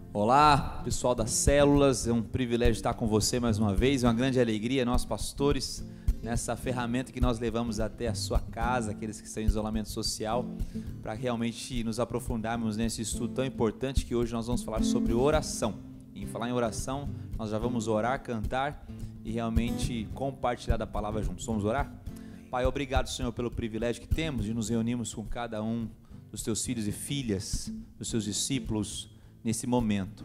Olá, pessoal das células, é um privilégio estar com você mais uma vez, é uma grande alegria, nós pastores, nessa ferramenta que nós levamos até a sua casa, aqueles que estão em isolamento social, para realmente nos aprofundarmos nesse estudo tão importante que hoje nós vamos falar sobre oração. Em falar em oração, nós já vamos orar, cantar e realmente compartilhar da palavra juntos. Vamos orar? Pai, obrigado, Senhor, pelo privilégio que temos de nos reunirmos com cada um dos teus filhos e filhas, dos seus discípulos, nesse momento.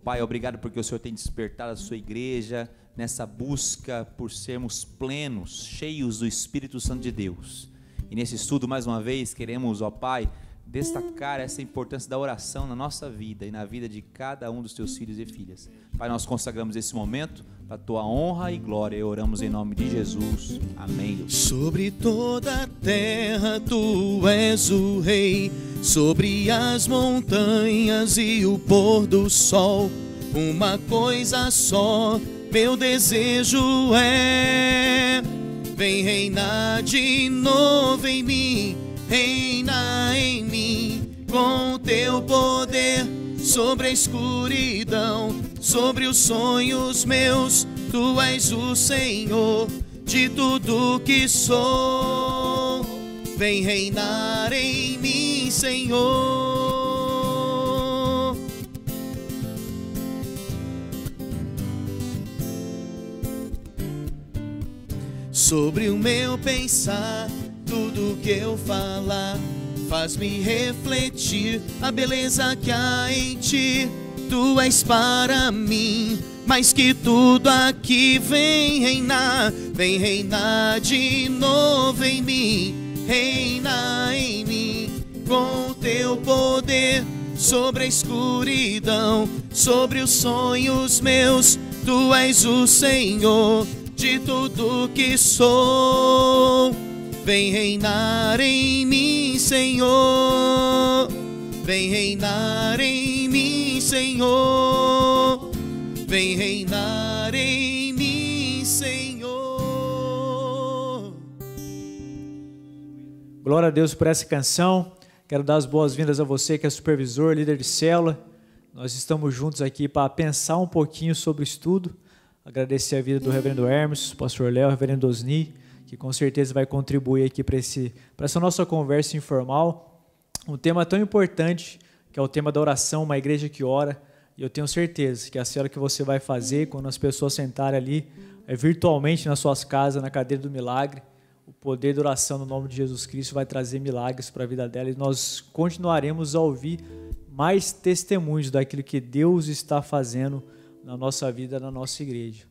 Pai, obrigado porque o Senhor tem despertado a sua igreja nessa busca por sermos plenos, cheios do Espírito Santo de Deus. E nesse estudo, mais uma vez, queremos, Pai, destacar essa importância da oração na nossa vida e na vida de cada um dos teus filhos e filhas. Pai, nós consagramos esse momento para a tua honra e glória e oramos em nome de Jesus. Amém. Deus. Sobre toda a terra tu és o rei, sobre as montanhas e o pôr do sol, uma coisa só meu desejo é: vem reinar de novo em mim, reina em mim, com o teu poder sobre a escuridão, sobre os sonhos meus, tu és o Senhor de tudo que sou. Vem reinar em mim, Senhor. Sobre o meu pensar, tudo que eu falar, faz-me refletir a beleza que há em ti. Tu és para mim mais que tudo aqui. Vem reinar de novo em mim, reina em mim, com o teu poder sobre a escuridão, sobre os sonhos meus, tu és o Senhor de tudo que sou. Vem reinar em mim, Senhor. Vem reinar em mim, Senhor. Vem reinar em mim, Senhor. Glória a Deus por essa canção. Quero dar as boas-vindas a você que é supervisor, líder de célula. Nós estamos juntos aqui para pensar um pouquinho sobre o estudo. Agradecer a vida do reverendo Hermes, pastor Léo, reverendo Osni, que com certeza vai contribuir aqui para essa nossa conversa informal. Um tema tão importante, que é o tema da oração, uma igreja que ora. E eu tenho certeza que a célula que você vai fazer, quando as pessoas sentarem ali, virtualmente nas suas casas, na cadeira do milagre, o poder da oração no nome de Jesus Cristo vai trazer milagres para a vida dela. E nós continuaremos a ouvir mais testemunhos daquilo que Deus está fazendo na nossa vida, na nossa igreja.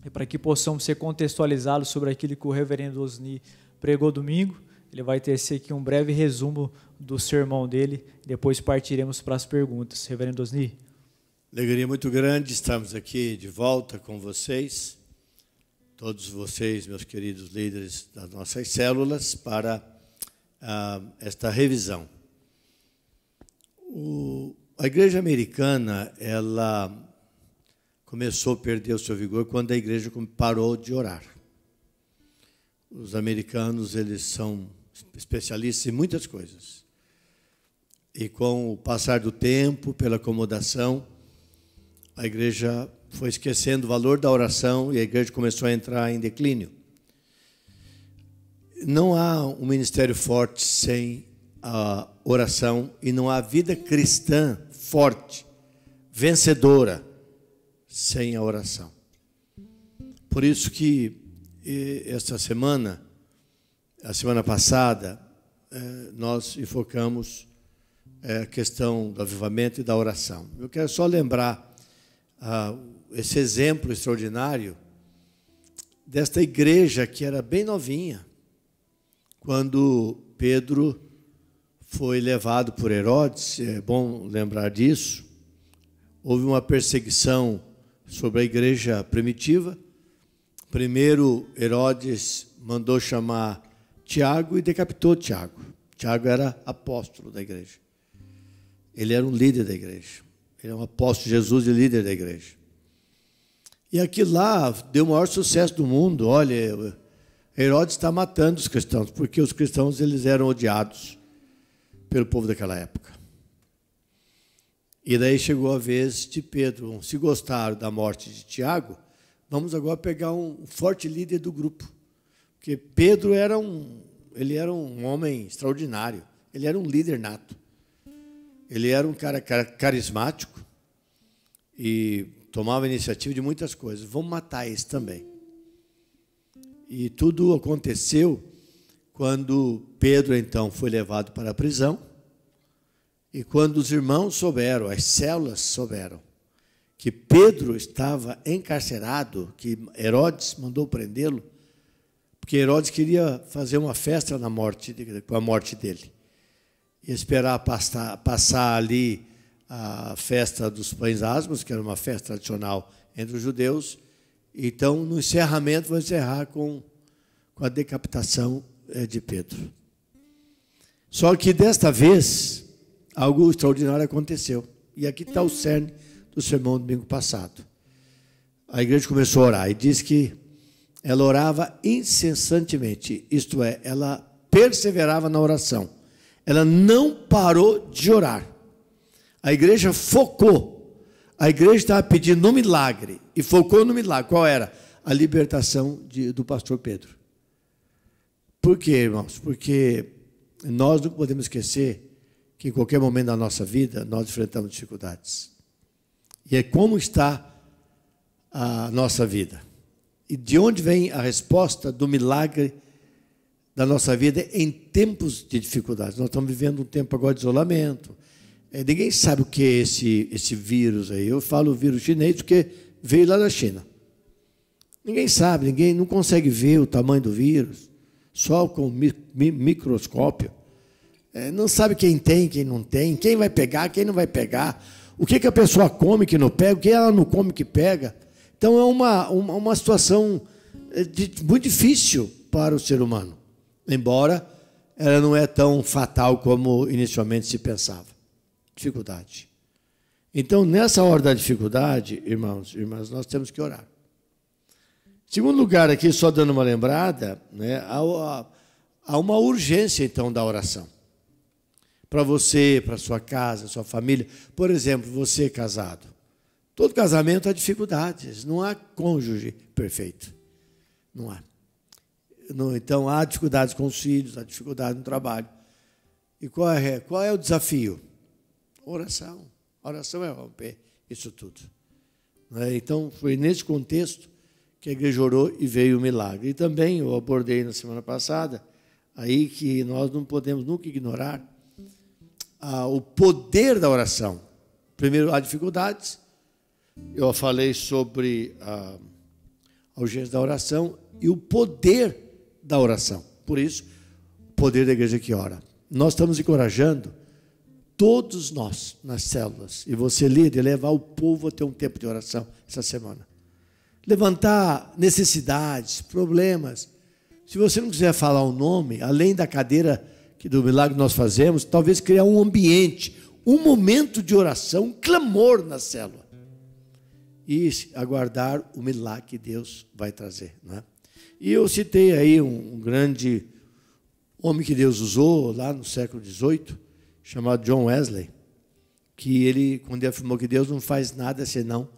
E para que possamos ser contextualizados sobre aquilo que o reverendo Osni pregou domingo, ele vai ter aqui um breve resumo do sermão dele, depois partiremos para as perguntas. Reverendo Osni. Alegria muito grande estarmos aqui de volta com vocês, todos vocês, meus queridos líderes das nossas células, para esta revisão. A igreja americana, ela começou a perder o seu vigor quando a igreja parou de orar. Os americanos, eles são especialistas em muitas coisas. E com o passar do tempo, pela acomodação, a igreja foi esquecendo o valor da oração e a igreja começou a entrar em declínio. Não há um ministério forte sem a oração e não há vida cristã forte, vencedora, sem a oração. Por isso que esta semana, a semana passada, nós enfocamos a questão do avivamento e da oração. Eu quero só lembrar esse exemplo extraordinário desta igreja que era bem novinha, quando Pedro foi levado por Herodes. É bom lembrar disso. Houve uma perseguição sobre a igreja primitiva. Primeiro, Herodes mandou chamar Tiago e decapitou Tiago. Tiago era apóstolo da igreja. Ele era um líder da igreja. Ele é um apóstolo de Jesus e líder da igreja. E aquilo lá deu o maior sucesso do mundo. Olha, Herodes está matando os cristãos, porque os cristãos eles eram odiados pelo povo daquela época. E daí chegou a vez de Pedro. Se gostaram da morte de Tiago, vamos agora pegar um forte líder do grupo. Porque Pedro era ele era um homem extraordinário. Ele era um líder nato. Ele era um cara carismático e tomava iniciativa de muitas coisas. Vamos matar esse também. E tudo aconteceu quando Pedro, então, foi levado para a prisão. E quando os irmãos souberam, as células souberam, que Pedro estava encarcerado, que Herodes mandou prendê-lo, porque Herodes queria fazer uma festa com a morte dele. E esperar passar ali a festa dos pães asmos, que era uma festa tradicional entre os judeus. Então, no encerramento, vou encerrar com a decapitação de Pedro. Só que, desta vez, algo extraordinário aconteceu. E aqui está o cerne do sermão do domingo passado. A igreja começou a orar e diz que ela orava incessantemente, isto é, ela perseverava na oração. Ela não parou de orar. A igreja focou. A igreja estava pedindo um milagre e focou no milagre. Qual era? A libertação do pastor Pedro. Por quê, irmãos? Porque nós não podemos esquecer que em qualquer momento da nossa vida nós enfrentamos dificuldades. E é como está a nossa vida. E de onde vem a resposta do milagre da nossa vida em tempos de dificuldades? Nós estamos vivendo um tempo agora de isolamento. Ninguém sabe o que é esse vírus aí. Eu falo vírus chinês porque veio lá da China. Ninguém sabe, ninguém não consegue ver o tamanho do vírus, só com microscópio. Não sabe quem tem, quem não tem, quem vai pegar, quem não vai pegar, o que a pessoa come que não pega, o que ela não come que pega. Então é uma situação muito difícil para o ser humano, embora ela não é tão fatal como inicialmente se pensava. Dificuldade. Então, nessa hora da dificuldade, irmãos e irmãs, nós temos que orar. Segundo lugar, aqui, só dando uma lembrada, né, há uma urgência, então, da oração. Para você, para sua casa, sua família. Por exemplo, você casado. Todo casamento há dificuldades. Não há cônjuge perfeito. Não há. Então, há dificuldades com os filhos, há dificuldade no trabalho. E qual é o desafio? Oração. A oração é romper isso tudo. Então, foi nesse contexto que a igreja orou e veio o milagre. E também eu abordei na semana passada, aí que nós não podemos nunca ignorar o poder da oração. Primeiro, há dificuldades. Eu falei sobre a urgência da oração e o poder da oração. Por isso, o poder da igreja que ora. Nós estamos encorajando todos nós nas células, e você líder, levar o povo a ter um tempo de oração essa semana. Levantar necessidades, problemas. Se você não quiser falar o nome, além da cadeira do milagre que nós fazemos, talvez criar um ambiente, um momento de oração, um clamor na célula. E aguardar o milagre que Deus vai trazer. Não é? E eu citei aí um grande homem que Deus usou lá no século XVIII, chamado John Wesley, que ele, quando ele afirmou que Deus não faz nada senão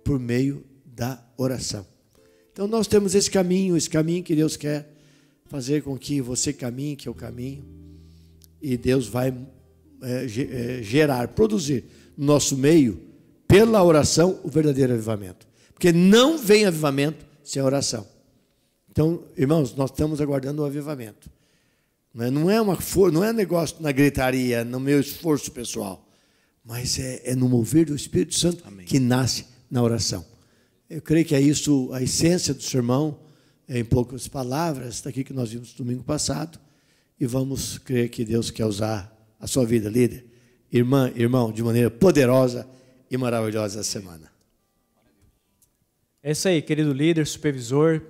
por meio da oração. Então nós temos esse caminho que Deus quer fazer com que você caminhe, que eu caminho, e Deus vai produzir no nosso meio, pela oração, o verdadeiro avivamento. Porque não vem avivamento sem oração. Então, irmãos, nós estamos aguardando o avivamento. Não é negócio na gritaria, no meu esforço pessoal, mas é no mover do Espírito Santo. Amém. Que nasce na oração. Eu creio que é isso a essência do sermão, em poucas palavras, daqui que nós vimos no domingo passado, e vamos crer que Deus quer usar a sua vida, líder, irmão, de maneira poderosa e maravilhosa essa semana. É isso aí, querido líder, supervisor,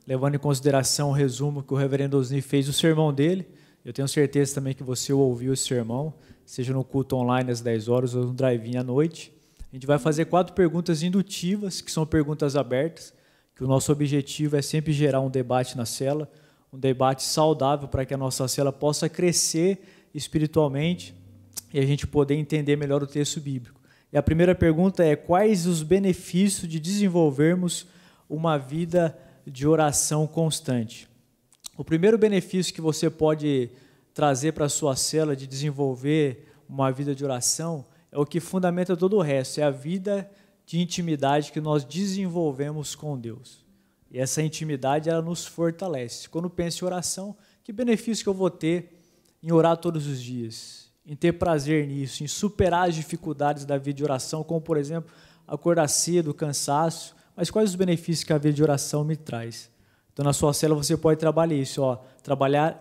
levando em consideração o resumo que o reverendo Osni fez do sermão dele. Eu tenho certeza também que você ouviu esse sermão, seja no culto online às 10 horas ou no drive-in à noite. A gente vai fazer 4 perguntas indutivas, que são perguntas abertas, que o nosso objetivo é sempre gerar um debate na cela, um debate saudável para que a nossa cela possa crescer espiritualmente e a gente poder entender melhor o texto bíblico. E a primeira pergunta é: quais os benefícios de desenvolvermos uma vida de oração constante? O primeiro benefício que você pode trazer para a sua célula de desenvolver uma vida de oração é o que fundamenta todo o resto, é a vida de intimidade que nós desenvolvemos com Deus. E essa intimidade, ela nos fortalece. Quando penso em oração, que benefício que eu vou ter em orar todos os dias, em ter prazer nisso, em superar as dificuldades da vida de oração, como, por exemplo, acordar cedo, cansaço, mas quais os benefícios que a vida de oração me traz? Então, na sua célula, você pode trabalhar isso,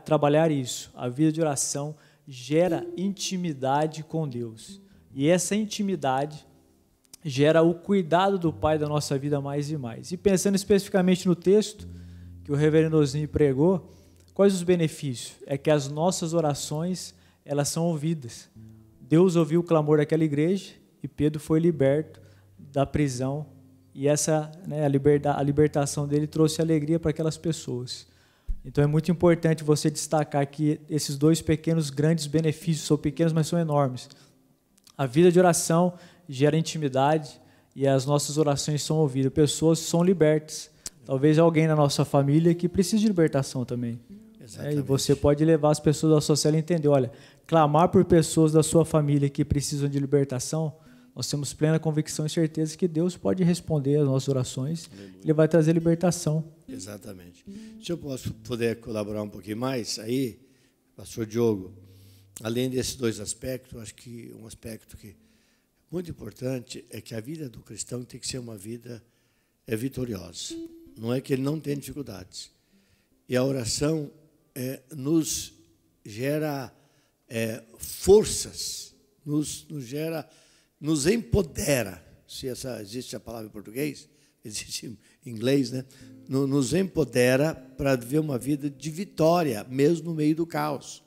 trabalhar isso. A vida de oração gera intimidade com Deus. E essa intimidade gera o cuidado do Pai da nossa vida mais e mais. E pensando especificamente no texto que o reverendo Osni pregou, quais os benefícios? É que as nossas orações, elas são ouvidas. Deus ouviu o clamor daquela igreja e Pedro foi liberto da prisão. E essa, a libertação dele trouxe alegria para aquelas pessoas. Então é muito importante você destacar aqui esses dois pequenos, grandes benefícios, são pequenos, mas são enormes. A vida de oração gera intimidade e as nossas orações são ouvidas. Pessoas são libertas. Talvez alguém na nossa família que precise de libertação também. E você pode levar as pessoas da sua célula a entender, olha, clamar por pessoas da sua família que precisam de libertação, nós temos plena convicção e certeza que Deus pode responder às nossas orações. Aleluia. Ele vai trazer libertação. Exatamente. Se eu puder colaborar um pouquinho mais, aí, pastor Diogo, além desses dois aspectos, acho que um aspecto que é muito importante é que a vida do cristão tem que ser uma vida vitoriosa. Não é que ele não tem dificuldades. E a oração nos gera forças, nos empodera, se existe a palavra em português, existe em inglês, né? Nos empodera para viver uma vida de vitória, mesmo no meio do caos.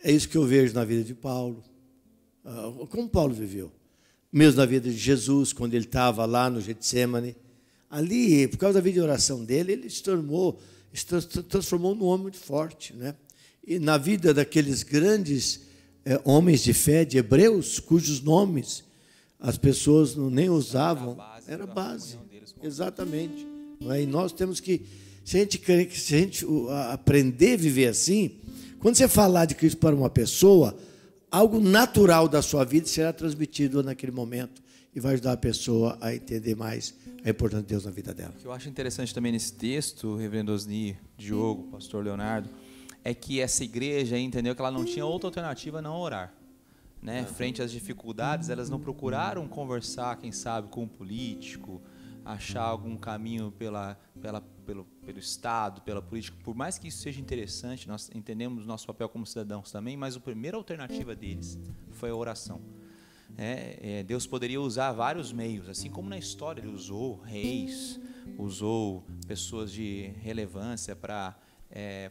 É isso que eu vejo na vida de Paulo, como Paulo viveu. Mesmo na vida de Jesus, quando ele estava lá no Getsemane. Ali, por causa da vida de oração dele, ele se transformou num homem muito forte, né? E na vida daqueles grandes homens de fé, de hebreus, cujos nomes as pessoas nem usavam, era base. Exatamente. E nós temos que, se a gente aprender a viver assim, quando você falar de Cristo para uma pessoa, algo natural da sua vida será transmitido naquele momento e vai ajudar a pessoa a entender mais a importância de Deus na vida dela. O que eu acho interessante também nesse texto, reverendo Osni, Diogo, pastor Leonardo, é que essa igreja entendeu que ela não tinha outra alternativa a não orar. Né? Frente às dificuldades, elas não procuraram conversar, quem sabe, com um político, achar algum caminho pelo Estado, pela política. Por mais que isso seja interessante, nós entendemos nosso papel como cidadãos também, mas a primeira alternativa deles foi a oração. Deus poderia usar vários meios, assim como na história ele usou reis, usou pessoas de relevância para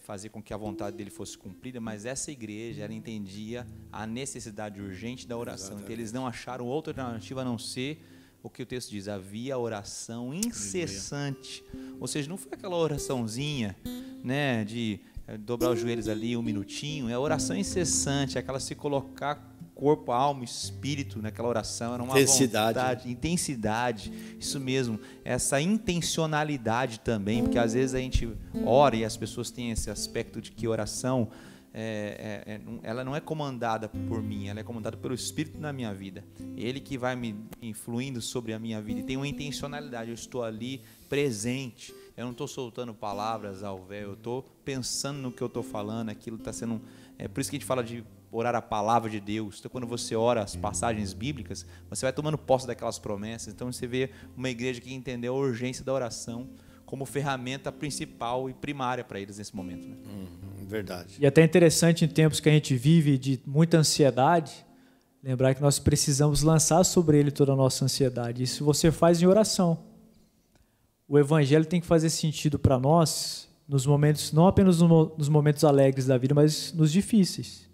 fazer com que a vontade dele fosse cumprida, mas essa igreja, ela entendia a necessidade urgente da oração. Exatamente. Então eles não acharam outra alternativa a não ser o que o texto diz, havia oração incessante. Ou seja, não foi aquela oraçãozinha, né, de dobrar os joelhos ali um minutinho, é a oração incessante, é aquela se colocar corpo, alma, espírito naquela oração, era uma vontade, intensidade, isso mesmo, essa intencionalidade também, porque às vezes a gente ora e as pessoas têm esse aspecto de que oração, ela não é comandada por mim, ela é comandada pelo Espírito na minha vida, ele que vai me influindo sobre a minha vida, e tem uma intencionalidade, eu estou ali presente, eu não estou soltando palavras ao véu, eu estou pensando no que eu estou falando, aquilo está sendo, por isso que a gente fala de orar a palavra de Deus. Então, quando você ora as passagens bíblicas, você vai tomando posse daquelas promessas. Então, você vê uma igreja que entendeu a urgência da oração como ferramenta principal e primária para eles nesse momento. Né? Verdade. E até interessante, em tempos que a gente vive de muita ansiedade, lembrar que nós precisamos lançar sobre ele toda a nossa ansiedade. Isso você faz em oração. O evangelho tem que fazer sentido para nós nos momentos, não apenas nos momentos alegres da vida, mas nos difíceis,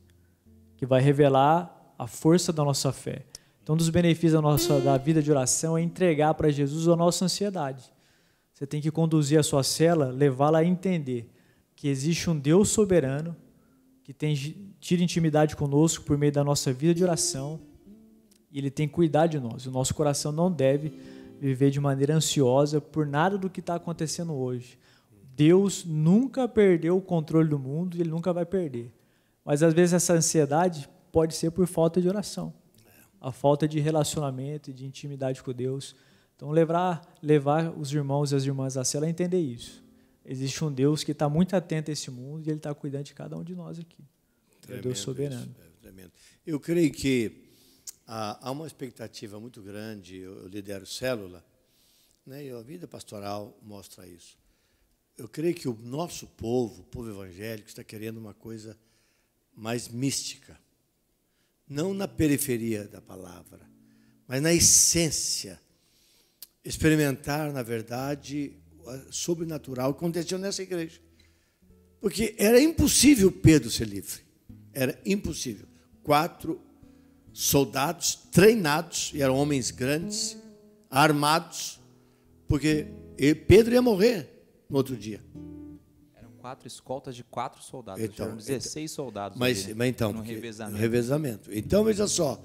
que vai revelar a força da nossa fé. Então, um dos benefícios da vida de oração é entregar para Jesus a nossa ansiedade. Você tem que conduzir a sua célula, levá-la a entender que existe um Deus soberano que tira intimidade conosco por meio da nossa vida de oração E Ele tem que cuidar de nós. O nosso coração não deve viver de maneira ansiosa por nada do que está acontecendo hoje. Deus nunca perdeu o controle do mundo e Ele nunca vai perder. Mas às vezes essa ansiedade pode ser por falta de oração, a falta de relacionamento e de intimidade com Deus. Então levar os irmãos e as irmãs da célula a entender isso. Existe um Deus que está muito atento a esse mundo e Ele está cuidando de cada um de nós aqui. É Deus soberano. Tremendo. Eu creio que há uma expectativa muito grande. Eu lidero célula, né, e a vida pastoral mostra isso. Eu creio que o nosso povo, o povo evangélico, está querendo uma coisa mais mística. Não na periferia da palavra, mas na essência. Experimentar, na verdade, o sobrenatural que aconteceu nessa igreja. Porque era impossível Pedro ser livre. Era impossível. 4 soldados treinados, e eram homens grandes, armados, porque Pedro ia morrer no outro dia. Eram 4 escoltas de 4 soldados. Então, eram 16 soldados. Mas então, no revezamento. Revezamento. Então, veja só.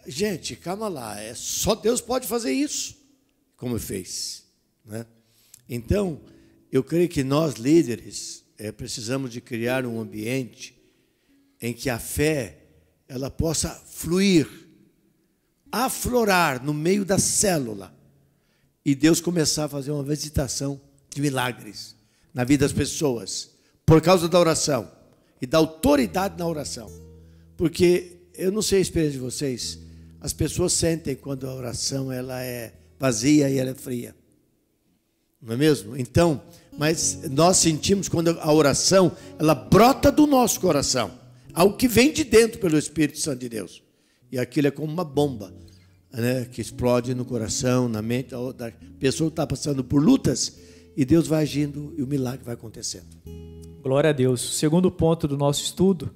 Gente, calma lá. Só Deus pode fazer isso, como fez, né? Então, eu creio que nós, líderes, precisamos de criar um ambiente em que a fé ela possa fluir, aflorar no meio da célula, e Deus começar a fazer uma visitação de milagres na vida das pessoas, por causa da oração e da autoridade na oração. Porque, eu não sei a experiência de vocês, as pessoas sentem quando a oração ela é vazia e ela é fria. Não é mesmo? Então, mas nós sentimos quando a oração, ela brota do nosso coração, algo que vem de dentro pelo Espírito Santo de Deus. E aquilo é como uma bomba, né, que explode no coração, na mente da pessoa que está passando por lutas, e Deus vai agindo e o milagre vai acontecendo. Glória a Deus. O segundo ponto do nosso estudo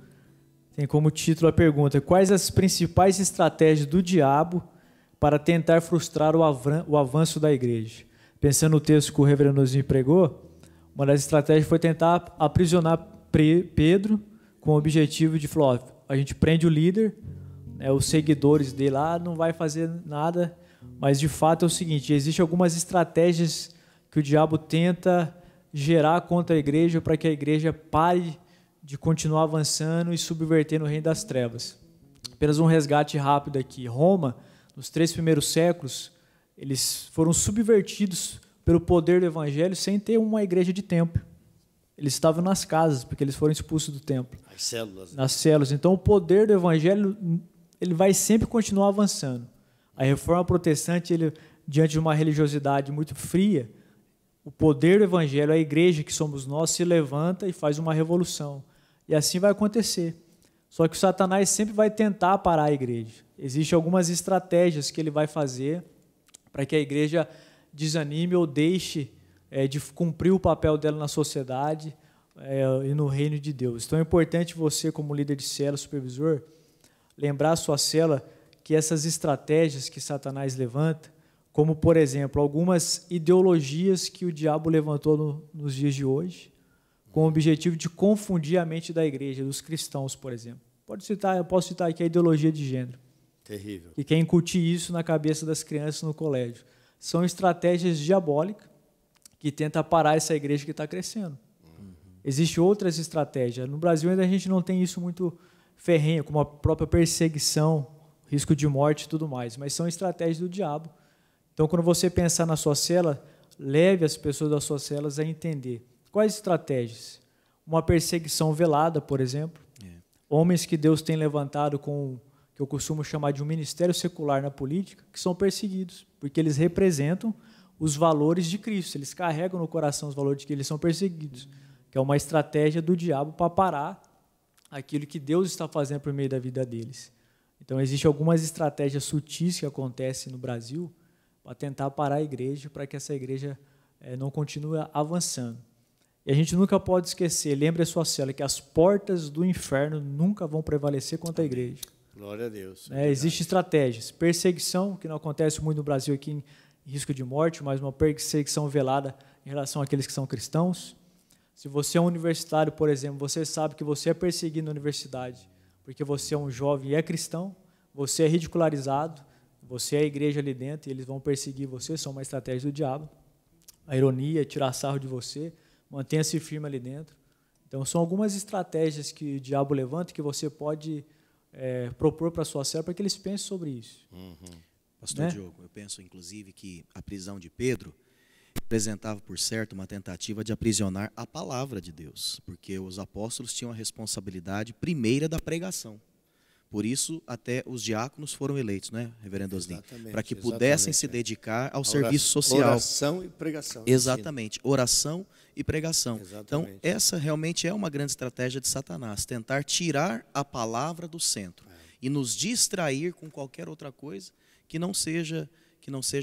tem como título a pergunta: quais as principais estratégias do diabo para tentar frustrar o avanço da igreja? Pensando no texto que o reverendo nos pregou, uma das estratégias foi tentar aprisionar Pedro com o objetivo de falar: ó, a gente prende o líder, né, os seguidores dele lá não vai fazer nada, mas de fato é o seguinte: existem algumas estratégias que o diabo tenta gerar contra a igreja para que a igreja pare de continuar avançando e subvertendo o reino das trevas. Apenas um resgate rápido aqui. Roma, nos 3 primeiros séculos, eles foram subvertidos pelo poder do evangelho sem ter uma igreja de templo. Eles estavam nas casas, porque eles foram expulsos do templo. As células. Nas células. Então, o poder do evangelho ele vai sempre continuar avançando. A reforma protestante, diante de uma religiosidade muito fria, o poder do evangelho, a igreja que somos nós, se levanta e faz uma revolução. E assim vai acontecer. Só que o Satanás sempre vai tentar parar a igreja. Existem algumas estratégias que ele vai fazer para que a igreja desanime ou deixe de cumprir o papel dela na sociedade e no reino de Deus. Então é importante você, como líder de célula, supervisor, lembrar a sua célula que essas estratégias que Satanás levanta, como, por exemplo, algumas ideologias que o diabo levantou nos dias de hoje, com o objetivo de confundir a mente da igreja, dos cristãos, por exemplo. Eu posso citar aqui a ideologia de gênero. Terrível. Que quer incutir isso na cabeça das crianças no colégio. São estratégias diabólicas que tentam parar essa igreja que está crescendo. Existem outras estratégias. No Brasil ainda a gente não tem isso muito ferrenho, como a própria perseguição, risco de morte e tudo mais, mas são estratégias do diabo. Então, quando você pensar na sua célula, leve as pessoas das suas células a entender. Quais estratégias? Uma perseguição velada, por exemplo. Homens que Deus tem levantado com o que eu costumo chamar de um ministério secular na política, que são perseguidos, porque eles representam os valores de Cristo. Eles carregam no coração os valores de que eles são perseguidos, que é uma estratégia do diabo para parar aquilo que Deus está fazendo por meio da vida deles. Então, existem algumas estratégias sutis que acontecem no Brasil para tentar parar a igreja, para que essa igreja não continue avançando. E a gente nunca pode esquecer, lembre a sua célula, que as portas do inferno nunca vão prevalecer contra a igreja. Glória a Deus. Existem estratégias. Perseguição, que não acontece muito no Brasil aqui em risco de morte, mas uma perseguição velada em relação àqueles que são cristãos. Se você é um universitário, por exemplo, você sabe que você é perseguido na universidade porque você é um jovem e é cristão, você é ridicularizado, você é a igreja ali dentro, e eles vão perseguir você, são uma estratégia do diabo. A ironia, tirar sarro de você, mantenha-se firme ali dentro. Então, são algumas estratégias que o diabo levanta que você pode propor para a sua célula para que eles pensem sobre isso. Pastor Diogo, eu penso, inclusive, que a prisão de Pedro representava, por certo, uma tentativa de aprisionar a palavra de Deus, porque os apóstolos tinham a responsabilidade primeira da pregação. Por isso, até os diáconos foram eleitos, né, reverendo Oslim? Para que pudessem se dedicar ao serviço social. Oração e pregação. Exatamente, oração e pregação. Exatamente. Então, essa realmente é uma grande estratégia de Satanás, tentar tirar a palavra do centro e nos distrair com qualquer outra coisa que não seja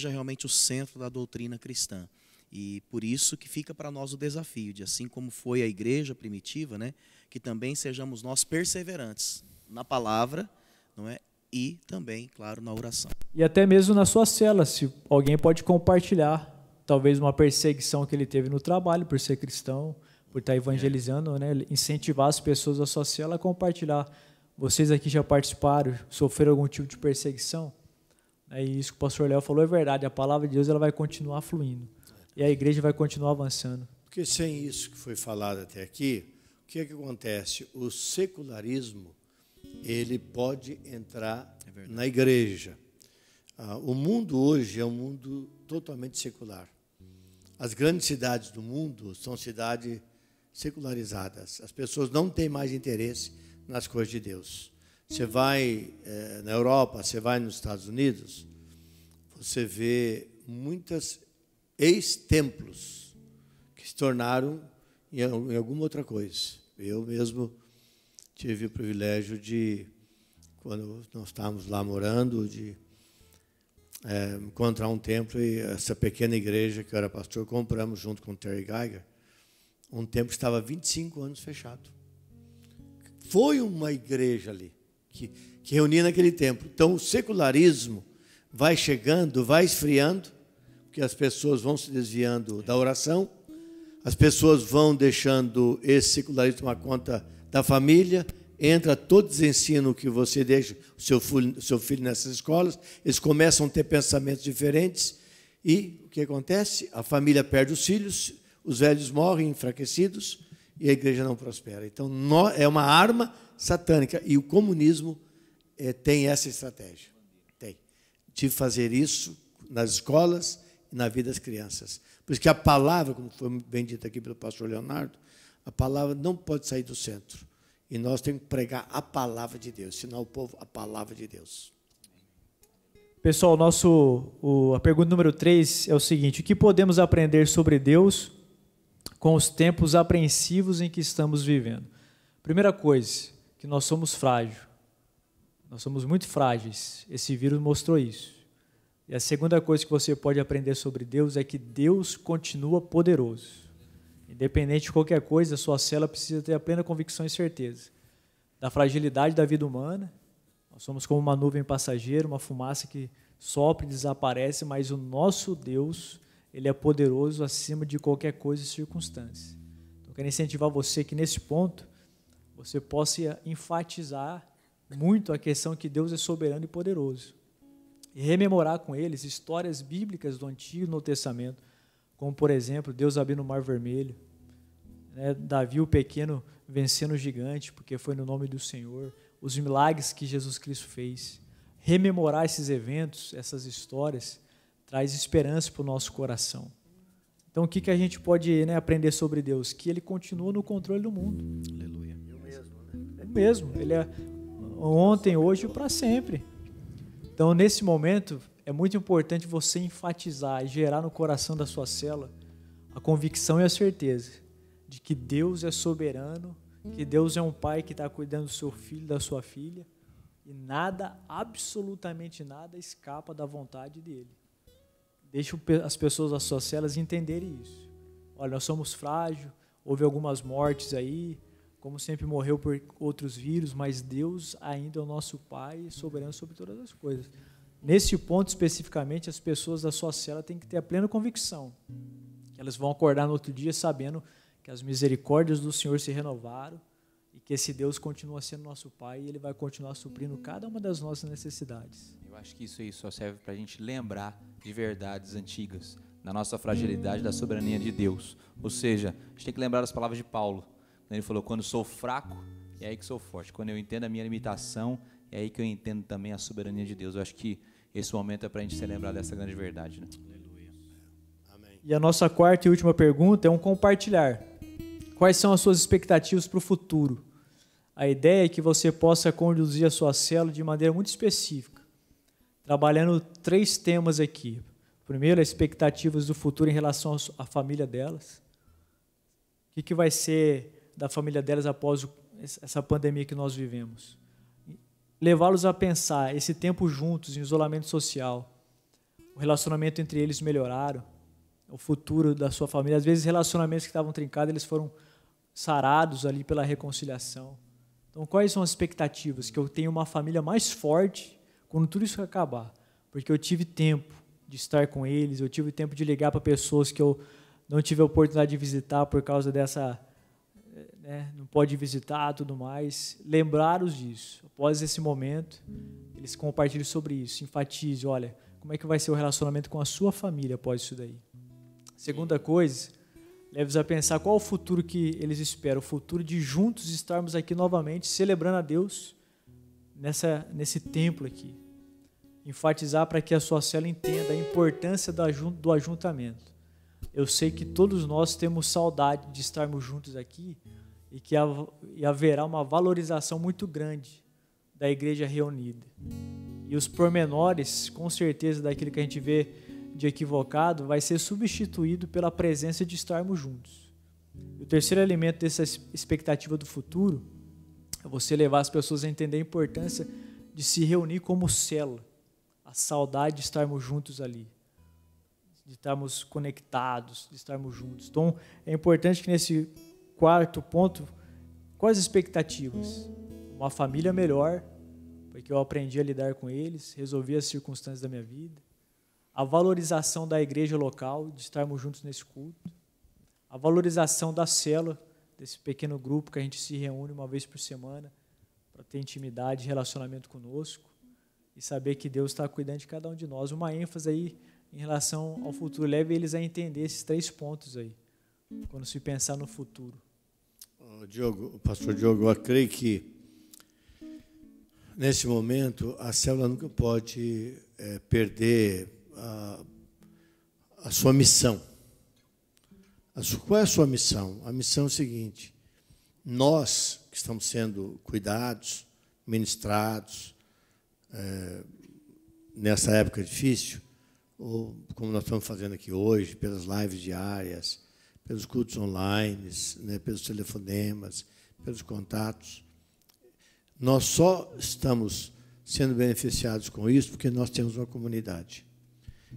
realmente o centro da doutrina cristã. E por isso que fica para nós o desafio de, assim como foi a igreja primitiva, né, que também sejamos nós perseverantes na palavra, não é? E também, claro, na oração. E até mesmo na sua cela, se alguém pode compartilhar, talvez uma perseguição que ele teve no trabalho, por ser cristão, por estar evangelizando, né? Incentivar as pessoas da sua cela a compartilhar. Vocês aqui já participaram, sofreram algum tipo de perseguição? E isso que o pastor Léo falou é verdade, a palavra de Deus ela vai continuar fluindo. E a igreja vai continuar avançando. Porque sem isso que foi falado até aqui, o que é que acontece? O secularismo, ele pode entrar na igreja. O mundo hoje é um mundo totalmente secular. As grandes cidades do mundo são cidades secularizadas. As pessoas não têm mais interesse nas coisas de Deus. Você vai na Europa, você vai nos Estados Unidos, você vê muitas ex-templos que se tornaram em alguma outra coisa. Eu mesmo tive o privilégio de, quando nós estávamos lá morando, de encontrar um templo, e essa pequena igreja que eu era pastor, compramos junto com o Terry Geiger, um templo que estava há 25 anos fechado. Foi uma igreja ali, que reunia naquele templo. Então, o secularismo vai chegando, vai esfriando, porque as pessoas vão se desviando da oração, as pessoas vão deixando esse secularismo tomar conta da família, entra todos os ensinos que você deixa o seu filho nessas escolas, eles começam a ter pensamentos diferentes, e o que acontece? A família perde os filhos, os velhos morrem enfraquecidos, e a igreja não prospera. Então, é uma arma satânica, e o comunismo tem essa estratégia, de fazer isso nas escolas e na vida das crianças. Por isso que a palavra, como foi bem dito aqui pelo pastor Leonardo, a palavra não pode sair do centro. E nós temos que pregar a palavra de Deus, ensinar o povo a palavra de Deus. Pessoal, a pergunta número 3 é o seguinte: o que podemos aprender sobre Deus com os tempos apreensivos em que estamos vivendo? Primeira coisa, que nós somos frágeis. Nós somos muito frágeis. Esse vírus mostrou isso. E a segunda coisa que você pode aprender sobre Deus é que Deus continua poderoso. Independente de qualquer coisa, a sua célula precisa ter a plena convicção e certeza da fragilidade da vida humana. Nós somos como uma nuvem passageira, uma fumaça que sopra e desaparece, mas o nosso Deus, Ele é poderoso acima de qualquer coisa e circunstância. Então, eu quero incentivar você que, nesse ponto, você possa enfatizar muito a questão que Deus é soberano e poderoso. E rememorar com eles histórias bíblicas do Antigo e Novo Testamento, como, por exemplo, Deus abrindo o Mar Vermelho, né? Davi o pequeno vencendo o gigante, porque foi no nome do Senhor, os milagres que Jesus Cristo fez. Rememorar esses eventos, essas histórias, traz esperança para o nosso coração. Então, o que a gente pode, né, aprender sobre Deus? Que Ele continua no controle do mundo. Aleluia. Ele mesmo. Ele é ontem, hoje e para sempre. Então, nesse momento, é muito importante você enfatizar e gerar no coração da sua célula a convicção e a certeza de que Deus é soberano, que Deus é um pai que está cuidando do seu filho, da sua filha, e nada, absolutamente nada, escapa da vontade dele. Deixe as pessoas das suas células entenderem isso. Olha, nós somos frágeis, houve algumas mortes aí, como sempre morreu por outros vírus, mas Deus ainda é o nosso Pai, soberano sobre todas as coisas. Nesse ponto especificamente, as pessoas da sua célula têm que ter a plena convicção que elas vão acordar no outro dia sabendo que as misericórdias do Senhor se renovaram e que esse Deus continua sendo nosso Pai e Ele vai continuar suprindo cada uma das nossas necessidades. Eu acho que isso aí só serve para a gente lembrar de verdades antigas, da nossa fragilidade, da soberania de Deus. Ou seja, a gente tem que lembrar das palavras de Paulo. Ele falou, quando sou fraco, é aí que sou forte. Quando eu entendo a minha limitação, é aí que eu entendo também a soberania de Deus. Eu acho que esse momento é para a gente se lembrar dessa grande verdade, né? E a nossa quarta e última pergunta é um compartilhar. Quais são as suas expectativas para o futuro? A ideia é que você possa conduzir a sua célula de maneira muito específica, trabalhando 3 temas aqui. Primeiro, as expectativas do futuro em relação à família delas. O que vai ser da família delas após essa pandemia que nós vivemos? Levá-los a pensar esse tempo juntos, em isolamento social. O relacionamento entre eles melhoraram. O futuro da sua família. Às vezes, relacionamentos que estavam trincados, eles foram sarados ali pela reconciliação. Então, quais são as expectativas? Que eu tenha uma família mais forte quando tudo isso acabar. Porque eu tive tempo de estar com eles, eu tive tempo de ligar para pessoas que eu não tive a oportunidade de visitar por causa dessa, né, não pode visitar, tudo mais. Lembrá-los disso. Após esse momento, eles compartilham sobre isso, enfatize, olha, como é que vai ser o relacionamento com a sua família após isso daí. Segunda coisa, leve-os a pensar qual é o futuro que eles esperam, o futuro de juntos estarmos aqui novamente, celebrando a Deus nesse templo aqui. Enfatizar para que a sua célula entenda a importância do ajuntamento. Eu sei que todos nós temos saudade de estarmos juntos aqui e que haverá uma valorização muito grande da igreja reunida. E os pormenores, com certeza, daquilo que a gente vê de equivocado, vai ser substituído pela presença de estarmos juntos. E o terceiro elemento dessa expectativa do futuro é você levar as pessoas a entender a importância de se reunir como célula, a saudade de estarmos juntos ali, de estarmos conectados, de estarmos juntos. Então, é importante que nesse quarto ponto, quais as expectativas? Uma família melhor, porque eu aprendi a lidar com eles, resolvi as circunstâncias da minha vida. A valorização da igreja local, de estarmos juntos nesse culto. A valorização da célula, desse pequeno grupo que a gente se reúne uma vez por semana para ter intimidade, relacionamento conosco e saber que Deus está cuidando de cada um de nós. Uma ênfase aí em relação ao futuro. Leve eles a entender esses 3 pontos aí, quando se pensar no futuro. Diogo, pastor Diogo, eu creio que nesse momento a célula nunca pode perder a sua missão. Qual é a sua missão? A missão é o seguinte: nós que estamos sendo cuidados, ministrados, nessa época difícil, ou como nós estamos fazendo aqui hoje, pelas lives diárias, pelos cultos online, né, pelos telefonemas, pelos contatos, nós só estamos sendo beneficiados com isso porque nós temos uma comunidade.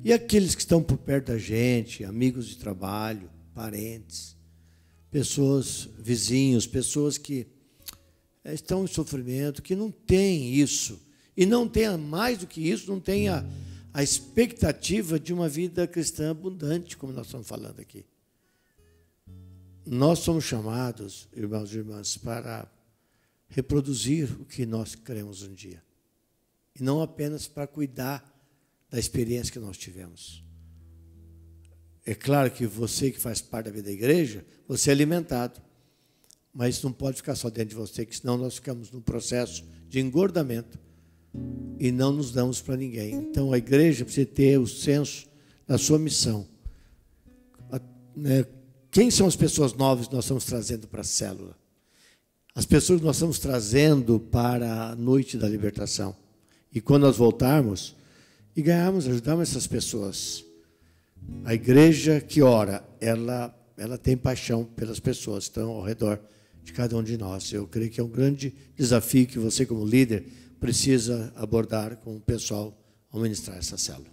E aqueles que estão por perto da gente, amigos de trabalho, parentes, pessoas, vizinhos, pessoas que estão em sofrimento, que não têm isso, e não tem mais do que isso, não tem a expectativa de uma vida cristã abundante, como nós estamos falando aqui. Nós somos chamados, irmãos e irmãs, para reproduzir o que nós queremos um dia, e não apenas para cuidar da experiência que nós tivemos. É claro que você que faz parte da vida da igreja, você é alimentado, mas isso não pode ficar só dentro de você, que senão nós ficamos num processo de engordamento e não nos damos para ninguém. Então a igreja precisa ter o senso da sua missão. Quem são as pessoas novas que nós estamos trazendo para a célula? As pessoas que nós estamos trazendo para a noite da libertação. E quando nós voltarmos e ganharmos, ajudarmos essas pessoas. A igreja que ora, ela tem paixão pelas pessoas que estão ao redor de cada um de nós. Eu creio que é um grande desafio que você, como líder, precisa abordar com o pessoal ao ministrar essa célula.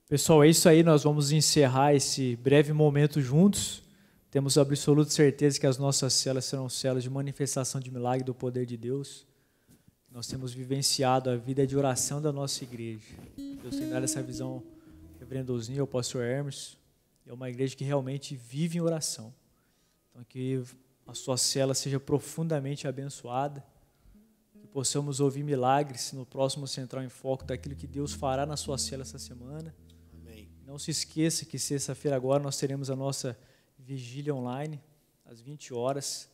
Pessoal, é isso aí. Nós vamos encerrar esse breve momento juntos. Temos absoluta certeza que as nossas células serão células de manifestação de milagre do poder de Deus. Nós temos vivenciado a vida de oração da nossa igreja. Deus tem dado essa visão ao reverendo Osni, ao pastor Hermes. É uma igreja que realmente vive em oração. Então, que a sua cela seja profundamente abençoada, que possamos ouvir milagres no próximo Central em Foco daquilo que Deus fará na sua cela essa semana. Amém. Não se esqueça que sexta-feira agora nós teremos a nossa vigília online, às 20 horas,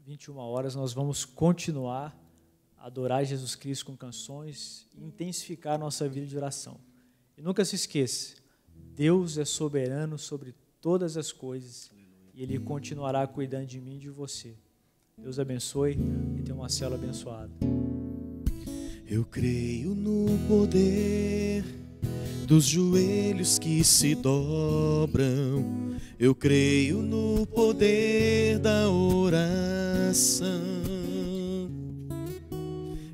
21 horas, nós vamos continuar a adorar Jesus Cristo com canções e intensificar a nossa vida de oração. E nunca se esqueça, Deus é soberano sobre todas as coisas e Ele continuará cuidando de mim e de você. Deus abençoe e tenha uma célula abençoada. Eu creio no poder dos joelhos que se dobram. Eu creio no poder da oração.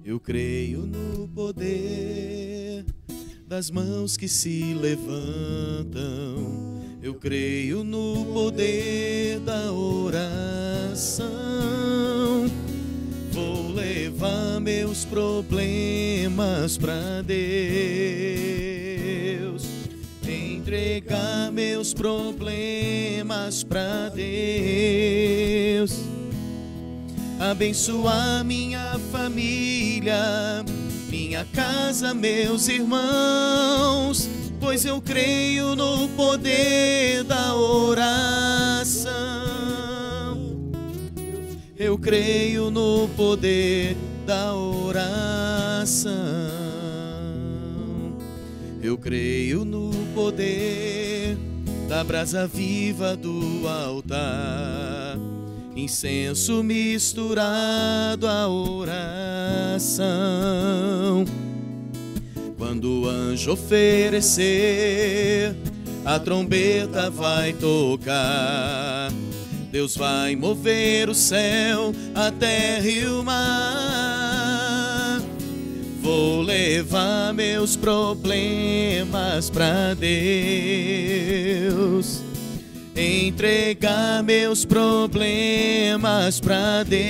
Eu creio no poder das mãos que se levantam. Eu creio no poder da oração. Vou levar meus problemas para Deus, entregar meus problemas para Deus, abençoar minha família, minha casa, meus irmãos, pois eu creio no poder da oração. Eu creio no poder da oração. Eu creio no poder da brasa viva do altar, incenso misturado à oração. Quando o anjo oferecer, a trombeta vai tocar. Deus vai mover o céu, a terra e o mar. Vou levar meus problemas para Deus, entregar meus problemas para Deus,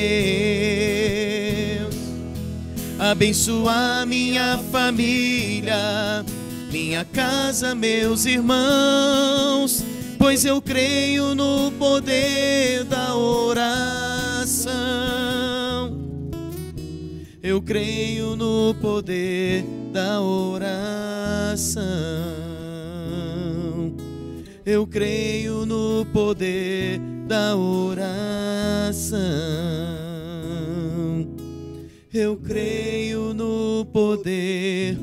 abençoar minha família, minha casa, meus irmãos, pois eu creio no poder da oração. Eu creio no poder da oração. Eu creio no poder da oração. Eu creio no poder